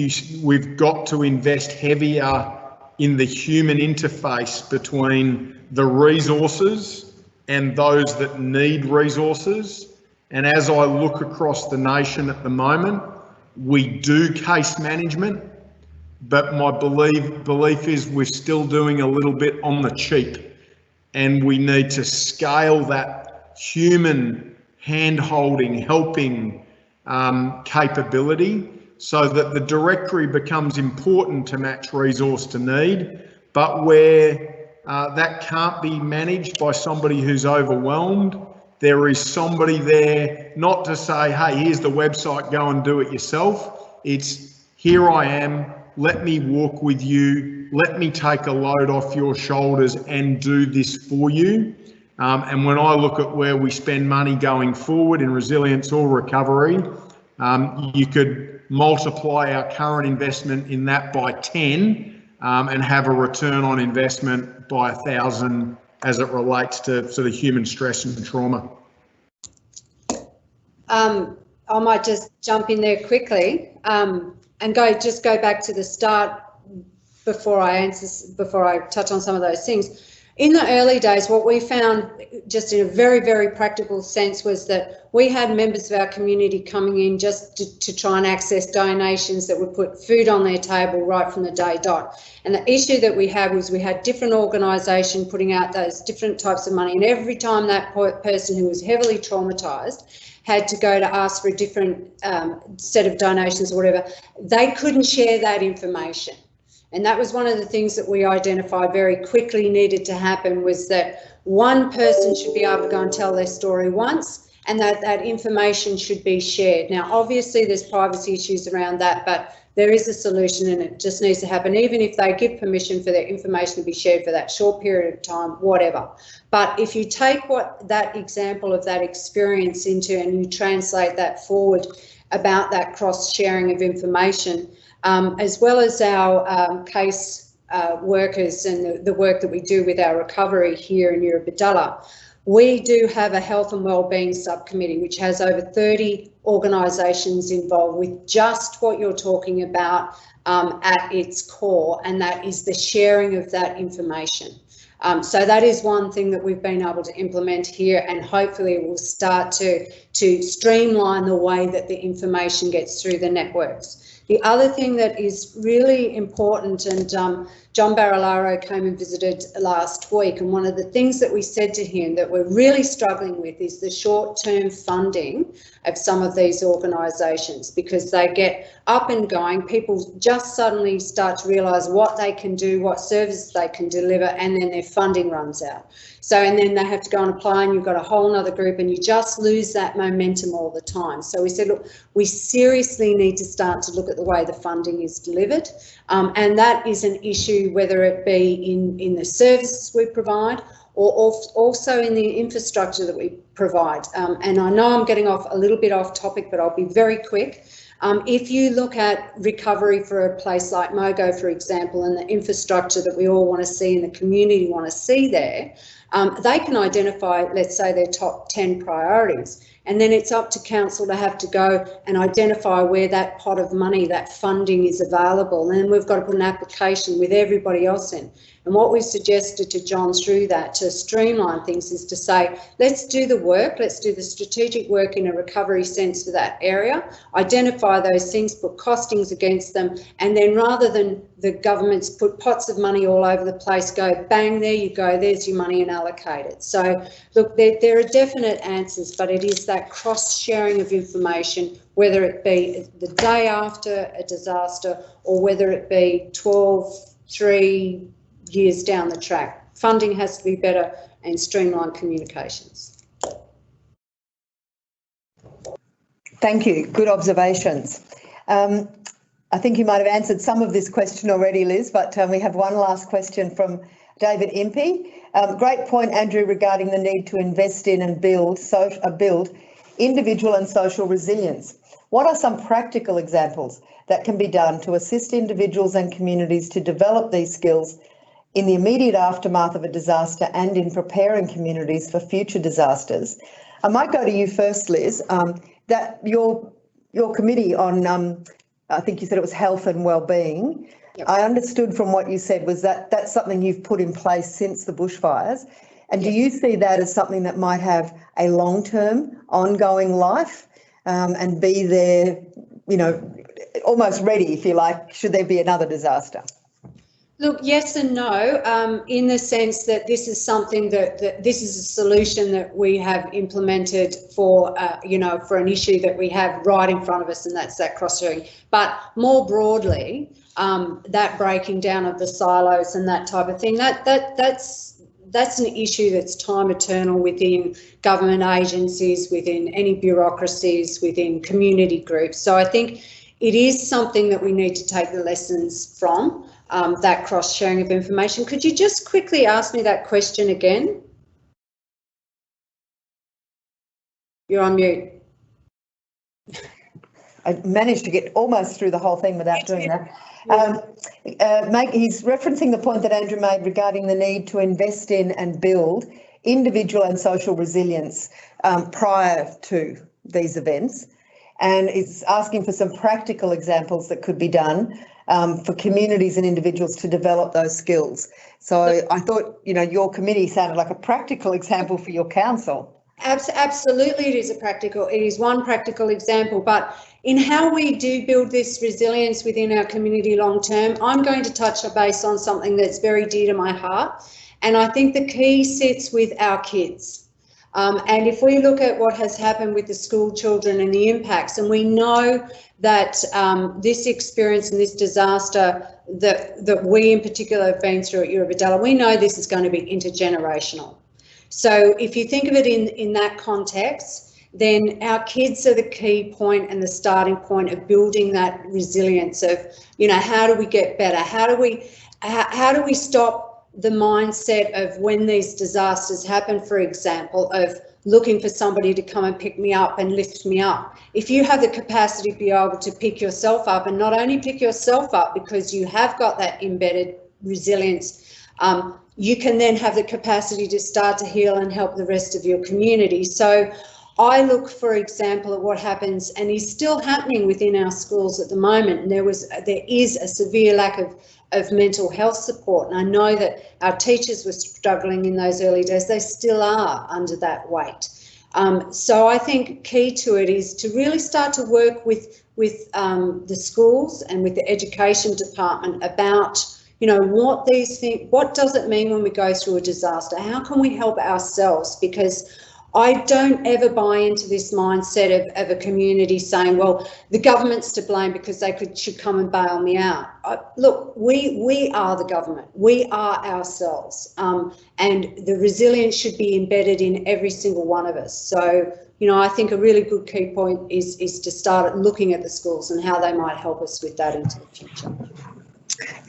we've got to invest heavier in the human interface between the resources and those that need resources. And as I look across the nation at the moment, we do case management, but my belief is we're still doing a little bit on the cheap, and we need to scale that human hand-holding, helping capability so that the directory becomes important to match resource to need, but where that can't be managed by somebody who's overwhelmed, there is somebody there not to say, hey, here's the website, go and do it yourself. It's, here I am, let me walk with you, let me take a load off your shoulders and do this for you. And when I look at where we spend money going forward in resilience or recovery, you could multiply our current investment in that by 10 and have a return on investment by 1,000 as it relates to sort of human stress and trauma. I might just jump in there quickly and just go back to the start before I touch on some of those things. In the early days, what we found, just in a very, very practical sense, was that we had members of our community coming in just to try and access donations that would put food on their table right from the day dot. And the issue that we had was we had different organisations putting out those different types of money, and every time that person who was heavily traumatised had to go to ask for a different set of donations or whatever, they couldn't share that information. And that was one of the things that we identified very quickly needed to happen, was that one person should be able to go and tell their story once, and that information should be shared. Now, obviously there's privacy issues around that, but there is a solution and it just needs to happen, even if they give permission for their information to be shared for that short period of time, whatever. But if you take that example of that experience into and you translate that forward about that cross-sharing of information, as well as our case workers and the work that we do with our recovery here in Eurobodalla, we do have a health and wellbeing subcommittee which has over 30 organisations involved with just what you're talking about at its core, and that is the sharing of that information. So that is one thing that we've been able to implement here, and hopefully it will start to streamline the way that the information gets through the networks. The other thing that is really important, and John Barilaro came and visited last week, and one of the things that we said to him that we're really struggling with is the short-term funding of some of these organisations, because they get up and going, people just suddenly start to realise what they can do, what services they can deliver, and then their funding runs out. So, and then they have to go and apply, and you've got a whole other group, and you just lose that momentum all the time. So we said, look, we seriously need to start to look at the way the funding is delivered, and that is an issue, whether it be in the services we provide or also in the infrastructure that we provide. And I know I'm getting off a little bit off topic, but I'll be very quick. If you look at recovery for a place like Mogo, for example, and the infrastructure that we all want to see and the community want to see there, they can identify, let's say, their top 10 priorities. And then it's up to council to have to go and identify where that pot of money, that funding is available. And then we've got to put an application with everybody else in. And what we've suggested to John through that to streamline things is to say, let's do the work, let's do the strategic work in a recovery sense for that area, identify those things, put costings against them, and then rather than the governments put pots of money all over the place, go bang, there you go, there's your money and allocate it. So look, there are definite answers, but it is that cross-sharing of information, whether it be the day after a disaster or whether it be 3 years down the track. Funding has to be better and streamline communications. Thank you. Good observations. I think you might have answered some of this question already, Liz, but we have one last question from David Impey. Great point, Andrew, regarding the need to invest in and build individual and social resilience. What are some practical examples that can be done to assist individuals and communities to develop these skills in the immediate aftermath of a disaster and in preparing communities for future disasters? I might go to you first, Liz. That your committee on I think you said it was health and well-being. Yep. I understood from what you said was that that's something you've put in place since the bushfires. And do you see that as something that might have a long-term, ongoing life and be there, almost ready, if you like, should there be another disaster? Look, yes and no, in the sense that this is something that this is a solution that we have implemented for, for an issue that we have right in front of us, and that's that cross-sharing. But more broadly, that breaking down of the silos and that type of thing, that's an issue that's time eternal within government agencies, within any bureaucracies, within community groups. So I think it is something that we need to take the lessons from. That cross-sharing of information. Could you just quickly ask me that question again? You're on mute. I managed to get almost through the whole thing without doing that. He's referencing the point that Andrew made regarding the need to invest in and build individual and social resilience prior to these events. And it's asking for some practical examples that could be done for communities and individuals to develop those skills. So I thought, your committee sounded like a practical example for your council. Absolutely, it is one practical example, but in how we do build this resilience within our community long term, I'm going to touch base on something that's very dear to my heart, and I think the key sits with our kids. And if we look at what has happened with the school children and the impacts, and we know that this experience and this disaster that we in particular have been through at Eurobodalla, we know this is going to be intergenerational. So if you think of it in that context, then our kids are the key point and the starting point of building that resilience of, how do we get better? How do we stop the mindset of when these disasters happen, for example, of looking for somebody to come and pick me up and lift me up. If you have the capacity to be able to pick yourself up, and not only pick yourself up because you have got that embedded resilience, you can then have the capacity to start to heal and help the rest of your community. So I look, for example, at what happens and is still happening within our schools at the moment. And there is a severe lack of mental health support. And I know that our teachers were struggling in those early days. They still are under that weight. So I think key to it is to really start to work with the schools and with the education department about, what does it mean when we go through a disaster? How can we help ourselves? Because I don't ever buy into this mindset of a community saying, well, the government's to blame because they should come and bail me out. Look, we are the government. We are ourselves. And the resilience should be embedded in every single one of us. So, I think a really good key point is to start looking at the schools and how they might help us with that into the future.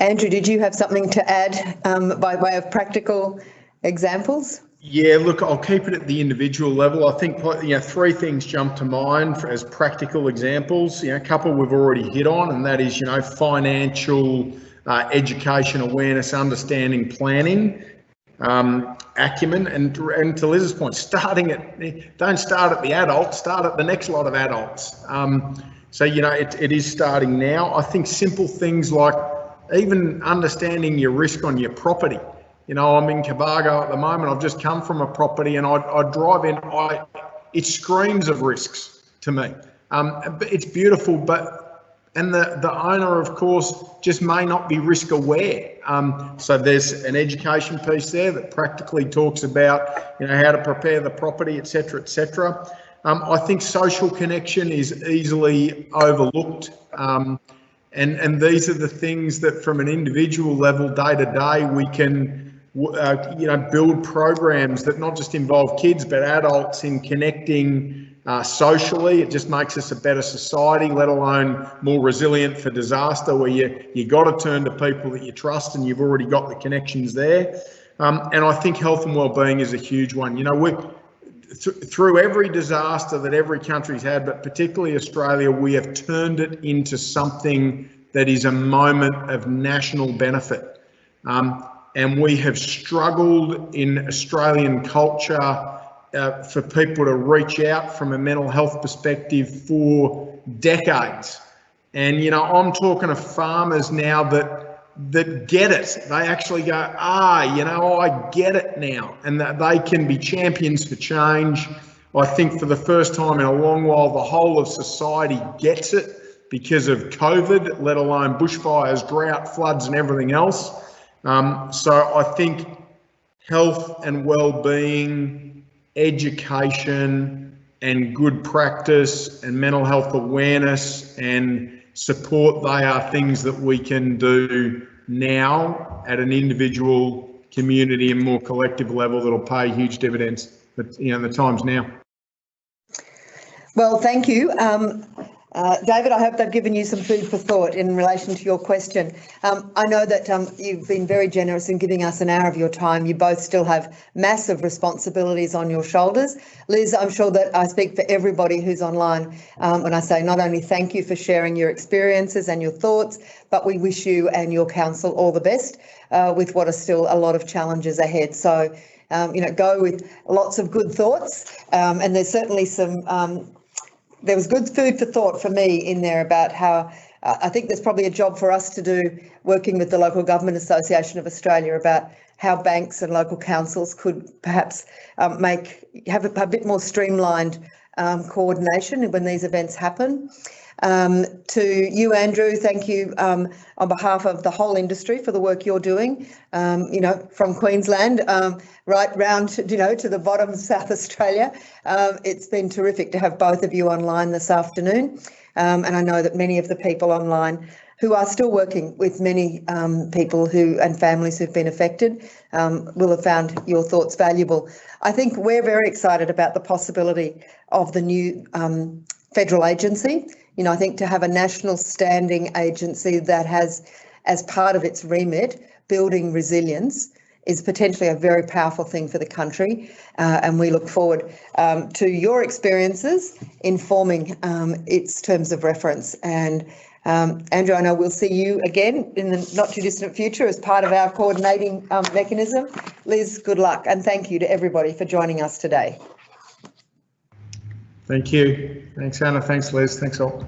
Andrew, did you have something to add by way of practical examples? Yeah, look, I'll keep it at the individual level. I think, three things jump to mind as practical examples. A couple we've already hit on, and that is, financial education, awareness, understanding, planning, acumen, and to Liz's point, don't start at the adult, start at the next lot of adults. So, it is starting now. I think simple things like even understanding your risk on your property. I'm in Cobargo at the moment. I've just come from a property and I drive in, it screams of risks to me. It's beautiful, and the owner, of course, just may not be risk aware. So there's an education piece there that practically talks about, how to prepare the property, et cetera, et cetera. I think social connection is easily overlooked. And these are the things that from an individual level, day to day, we can build programs that not just involve kids, but adults in connecting socially. It just makes us a better society, let alone more resilient for disaster, where you got to turn to people that you trust and you've already got the connections there. And I think health and wellbeing is a huge one. Through every disaster that every country's had, but particularly Australia, we have turned it into something that is a moment of national benefit. And we have struggled in Australian culture for people to reach out from a mental health perspective for decades. And, you know, I'm talking to farmers now that get it. They actually go, you know, I get it now, and that they can be champions for change. I think for the first time in a long while, the whole of society gets it because of COVID, let alone bushfires, drought, floods, and everything else. So I think health and well-being, education, and good practice and mental health awareness and support, they are things that we can do now at an individual, community and more collective level that'll pay huge dividends. But, you know, the time's now. Well, thank you. David, I hope they've given you some food for thought in relation to your question. I know that you've been very generous in giving us an hour of your time. You both still have massive responsibilities on your shoulders. Liz, I'm sure that I speak for everybody who's online when I say not only thank you for sharing your experiences and your thoughts, but we wish you and your council all the best with what are still a lot of challenges ahead. So, you know, go with lots of good thoughts, and there's certainly some there was good food for thought for me in there about how I think there's probably a job for us to do working with the Local Government Association of Australia about how banks and local councils could perhaps have a bit more streamlined coordination when these events happen. To you, Andrew, thank you on behalf of the whole industry for the work you're doing, you know, from Queensland right round, you know, to the bottom of South Australia. It's been terrific to have both of you online this afternoon. And I know that many of the people online who are still working with many people and families who've been affected will have found your thoughts valuable. I think we're very excited about the possibility of the new federal agency. You know, I think to have a national standing agency that has, as part of its remit, building resilience is potentially a very powerful thing for the country. And we look forward to your experiences informing its terms of reference. And Andrew, I know we'll see you again in the not too distant future as part of our coordinating mechanism. Liz, good luck, and thank you to everybody for joining us today. Thank you. Thanks, Anna. Thanks, Liz. Thanks all.